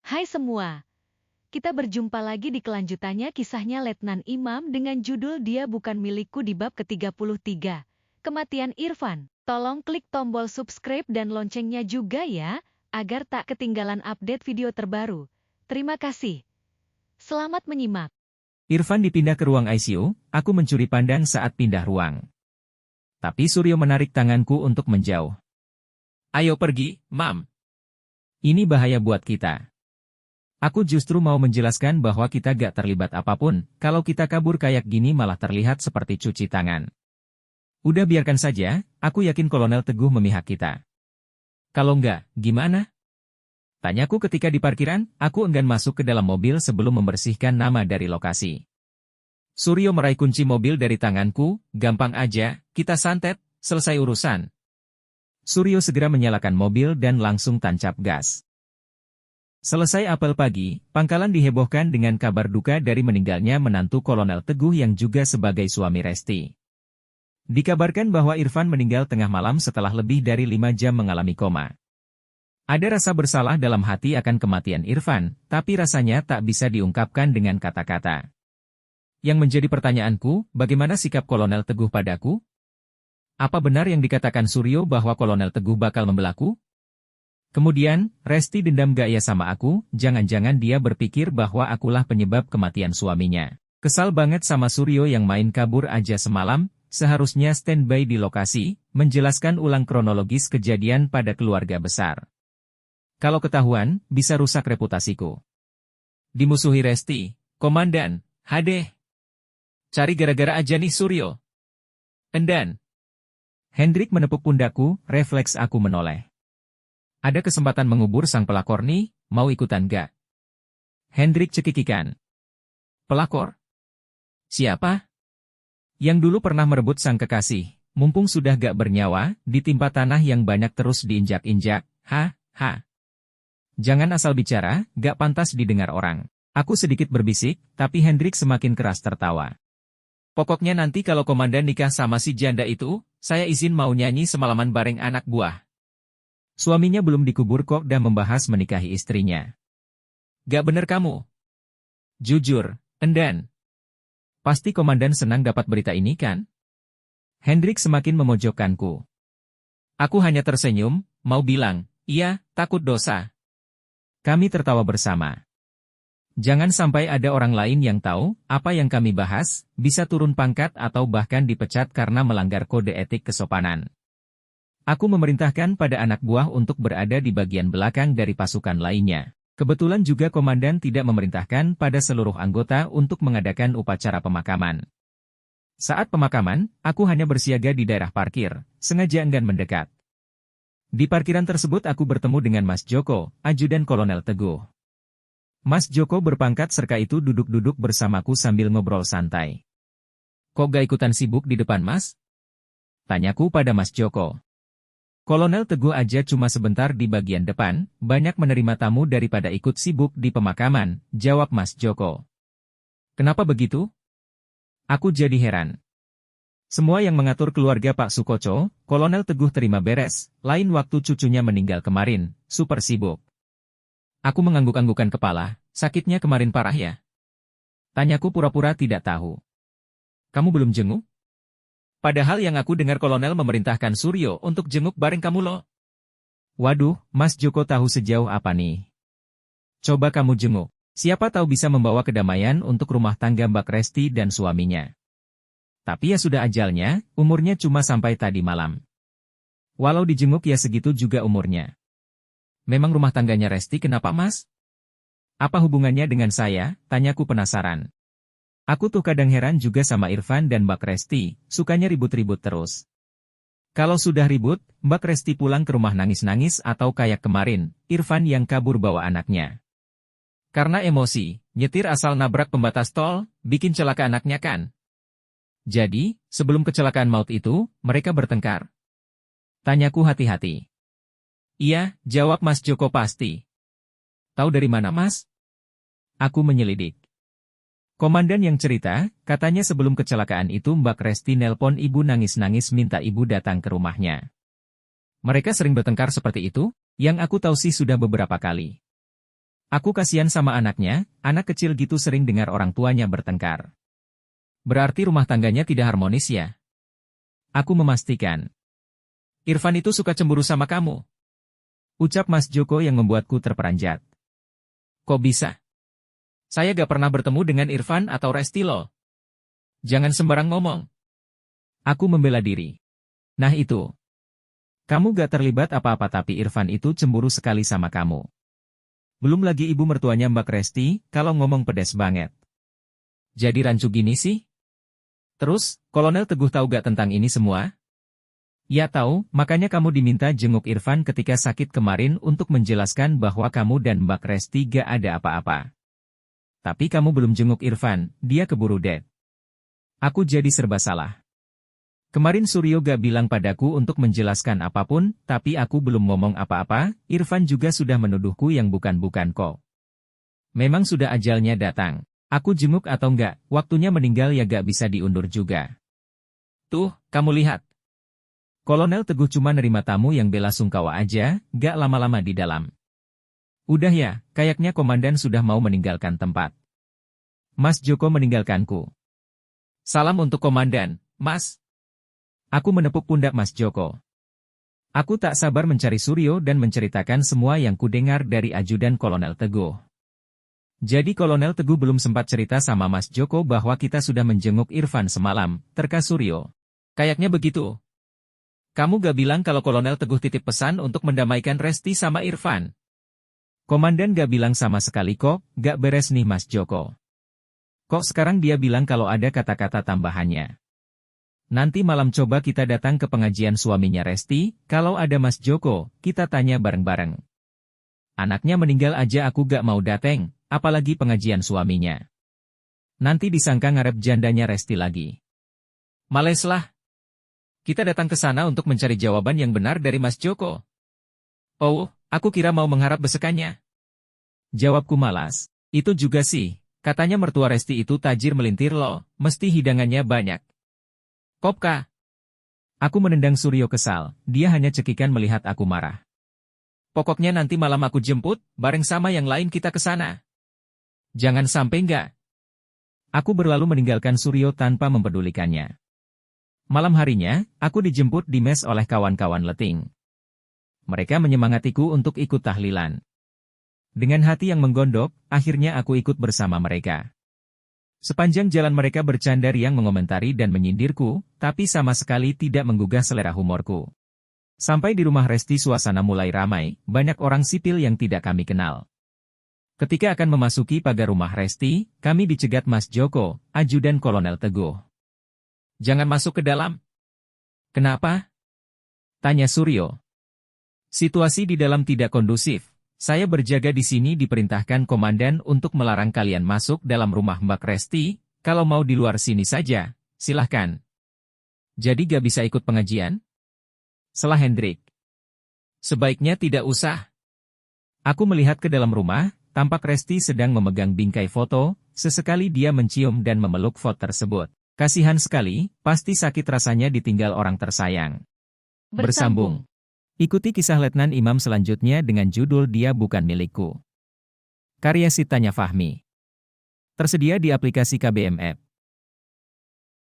Hai semua, kita berjumpa lagi di kelanjutannya kisahnya Letnan Imam dengan judul Dia Bukan Milikku di bab ke-33, Kematian Irfan. Tolong klik tombol subscribe dan loncengnya juga ya, agar tak ketinggalan update video terbaru. Terima kasih. Selamat menyimak. Irfan dipindah ke ruang ICU, aku mencuri pandang saat pindah ruang. Tapi Suryo menarik tanganku untuk menjauh. Ayo pergi, Mam. Ini bahaya buat kita. Aku justru mau menjelaskan bahwa kita gak terlibat apapun, kalau kita kabur kayak gini malah terlihat seperti cuci tangan. Udah biarkan saja, aku yakin Kolonel Teguh memihak kita. Kalau enggak, gimana? Tanyaku ketika di parkiran, aku enggan masuk ke dalam mobil sebelum membersihkan nama dari lokasi. Suryo meraih kunci mobil dari tanganku, gampang aja, kita santet, selesai urusan. Suryo segera menyalakan mobil dan langsung tancap gas. Selesai apel pagi, pangkalan dihebohkan dengan kabar duka dari meninggalnya menantu Kolonel Teguh yang juga sebagai suami Resti. Dikabarkan bahwa Irfan meninggal tengah malam setelah lebih dari 5 jam mengalami koma. Ada rasa bersalah dalam hati akan kematian Irfan, tapi rasanya tak bisa diungkapkan dengan kata-kata. Yang menjadi pertanyaanku, bagaimana sikap Kolonel Teguh padaku? Apa benar yang dikatakan Suryo bahwa Kolonel Teguh bakal membelaku? Kemudian, Resti dendam gak ya sama aku, jangan-jangan dia berpikir bahwa akulah penyebab kematian suaminya. Kesal banget sama Suryo yang main kabur aja semalam, seharusnya standby di lokasi, menjelaskan ulang kronologis kejadian pada keluarga besar. Kalau ketahuan, bisa rusak reputasiku. Dimusuhi Resti, Komandan, Hadeh. Cari gara-gara aja nih Suryo. Endan. Hendrik menepuk pundakku, refleks aku menoleh. Ada kesempatan mengubur sang pelakor nih, mau ikutan gak? Hendrik cekikikan. Pelakor? Siapa? Yang dulu pernah merebut sang kekasih, mumpung sudah gak bernyawa, ditimpa tanah yang banyak terus diinjak-injak, ha. Jangan asal bicara, gak pantas didengar orang. Aku sedikit berbisik, tapi Hendrik semakin keras tertawa. Pokoknya nanti kalau komandan nikah sama si janda itu, saya izin mau nyanyi semalaman bareng anak buah. Suaminya belum dikubur kok dan membahas menikahi istrinya. Gak bener kamu. Jujur, Endan. Pasti komandan senang dapat berita ini kan? Hendrik semakin memojokkanku. Aku hanya tersenyum, mau bilang, iya, takut dosa. Kami tertawa bersama. Jangan sampai ada orang lain yang tahu, apa yang kami bahas, bisa turun pangkat atau bahkan dipecat karena melanggar kode etik kesopanan. Aku memerintahkan pada anak buah untuk berada di bagian belakang dari pasukan lainnya. Kebetulan juga komandan tidak memerintahkan pada seluruh anggota untuk mengadakan upacara pemakaman. Saat pemakaman, aku hanya bersiaga di daerah parkir, sengaja enggan mendekat. Di parkiran tersebut aku bertemu dengan Mas Joko, ajudan Kolonel Teguh. Mas Joko berpangkat serka itu duduk-duduk bersamaku sambil ngobrol santai. Kok gak ikutan sibuk di depan Mas? Tanyaku pada Mas Joko. Kolonel Teguh aja cuma sebentar di bagian depan, banyak menerima tamu daripada ikut sibuk di pemakaman, jawab Mas Joko. Kenapa begitu? Aku jadi heran. Semua yang mengatur keluarga Pak Sukoco, Kolonel Teguh terima beres, lain waktu cucunya meninggal kemarin, super sibuk. Aku mengangguk-anggukan kepala, sakitnya kemarin parah ya? Tanyaku pura-pura tidak tahu. Kamu belum jenguk? Padahal yang aku dengar Kolonel memerintahkan Suryo untuk jenguk bareng kamu loh. Waduh, Mas Joko tahu sejauh apa nih? Coba kamu jenguk. Siapa tahu bisa membawa kedamaian untuk rumah tangga Mbak Resti dan suaminya. Tapi ya sudah ajalnya, umurnya cuma sampai tadi malam. Walau dijenguk ya segitu juga umurnya. Memang rumah tangganya Resti kenapa Mas? Apa hubungannya dengan saya? Tanyaku penasaran. Aku tuh kadang heran juga sama Irfan dan Mbak Resti, sukanya ribut-ribut terus. Kalau sudah ribut, Mbak Resti pulang ke rumah nangis-nangis atau kayak kemarin, Irfan yang kabur bawa anaknya. Karena emosi, nyetir asal nabrak pembatas tol, bikin celaka anaknya kan? Jadi, sebelum kecelakaan maut itu, mereka bertengkar. Tanyaku hati-hati. Iya, jawab Mas Joko pasti. Tahu dari mana Mas? Aku menyelidik. Komandan yang cerita, katanya sebelum kecelakaan itu Mbak Resti nelpon ibu nangis-nangis minta ibu datang ke rumahnya. Mereka sering bertengkar seperti itu, yang aku tahu sih sudah beberapa kali. Aku kasihan sama anaknya, anak kecil gitu sering dengar orang tuanya bertengkar. Berarti rumah tangganya tidak harmonis ya? Aku memastikan. Irfan itu suka cemburu sama kamu. Ucap Mas Joko yang membuatku terperanjat. Kok bisa? Saya gak pernah bertemu dengan Irfan atau Resti loh. Jangan sembarang ngomong. Aku membela diri. Nah itu. Kamu gak terlibat apa-apa tapi Irfan itu cemburu sekali sama kamu. Belum lagi ibu mertuanya Mbak Resti, kalau ngomong pedes banget. Jadi rancu gini sih? Terus, Kolonel Teguh tahu gak tentang ini semua? Ya tahu, makanya kamu diminta jenguk Irfan ketika sakit kemarin untuk menjelaskan bahwa kamu dan Mbak Resti gak ada apa-apa. Tapi kamu belum jenguk Irfan, dia keburu dead. Aku jadi serba salah. Kemarin Suryo gak bilang padaku untuk menjelaskan apapun, tapi aku belum ngomong apa-apa, Irfan juga sudah menuduhku yang bukan-bukan kok. Memang sudah ajalnya datang. Aku jenguk atau enggak, waktunya meninggal ya gak bisa diundur juga. Tuh, kamu lihat. Kolonel Teguh cuma nerima tamu yang bela sungkawa aja, gak lama-lama di dalam. Udah ya, kayaknya komandan sudah mau meninggalkan tempat. Mas Joko meninggalkanku. Salam untuk komandan, Mas. Aku menepuk pundak Mas Joko. Aku tak sabar mencari Suryo dan menceritakan semua yang kudengar dari ajudan Kolonel Teguh. Jadi Kolonel Teguh belum sempat cerita sama Mas Joko bahwa kita sudah menjenguk Irfan semalam, terka Suryo. Kayaknya begitu. Kamu gak bilang kalau Kolonel Teguh titip pesan untuk mendamaikan Resti sama Irfan? Komandan gak bilang sama sekali kok, gak beres nih Mas Joko. Kok sekarang dia bilang kalau ada kata-kata tambahannya? Nanti malam coba kita datang ke pengajian suaminya Resti, kalau ada Mas Joko, kita tanya bareng-bareng. Anaknya meninggal aja aku gak mau dateng, apalagi pengajian suaminya. Nanti disangka ngarep jandanya Resti lagi. Maleslah. Kita datang ke sana untuk mencari jawaban yang benar dari Mas Joko. Oh, aku kira mau mengharap besekannya. Jawabku malas. Itu juga sih, katanya mertua Resti itu tajir melintir loh, mesti hidangannya banyak. Kopka. Aku menendang Suryo kesal, dia hanya cekikan melihat aku marah. Pokoknya nanti malam aku jemput, bareng sama yang lain kita ke sana. Jangan sampai enggak. Aku berlalu meninggalkan Suryo tanpa mempedulikannya. Malam harinya, aku dijemput di mes oleh kawan-kawan leting. Mereka menyemangatiku untuk ikut tahlilan. Dengan hati yang menggondok, akhirnya aku ikut bersama mereka. Sepanjang jalan mereka bercanda riang mengomentari dan menyindirku, tapi sama sekali tidak menggugah selera humorku. Sampai di rumah Resti suasana mulai ramai, banyak orang sipil yang tidak kami kenal. Ketika akan memasuki pagar rumah Resti, kami dicegat Mas Joko, ajudan Kolonel Teguh. Jangan masuk ke dalam. Kenapa? Tanya Suryo. Situasi di dalam tidak kondusif. Saya berjaga di sini diperintahkan komandan untuk melarang kalian masuk dalam rumah Mbak Resti, kalau mau di luar sini saja, silahkan. Jadi gak bisa ikut pengajian? Selah Hendrik. Sebaiknya tidak usah. Aku melihat ke dalam rumah, tampak Resti sedang memegang bingkai foto, sesekali dia mencium dan memeluk foto tersebut. Kasihan sekali, pasti sakit rasanya ditinggal orang tersayang. Bersambung. Ikuti kisah Letnan Imam selanjutnya dengan judul Dia Bukan Milikku. Karya Sitanya Fahmi. Tersedia di aplikasi KBM App.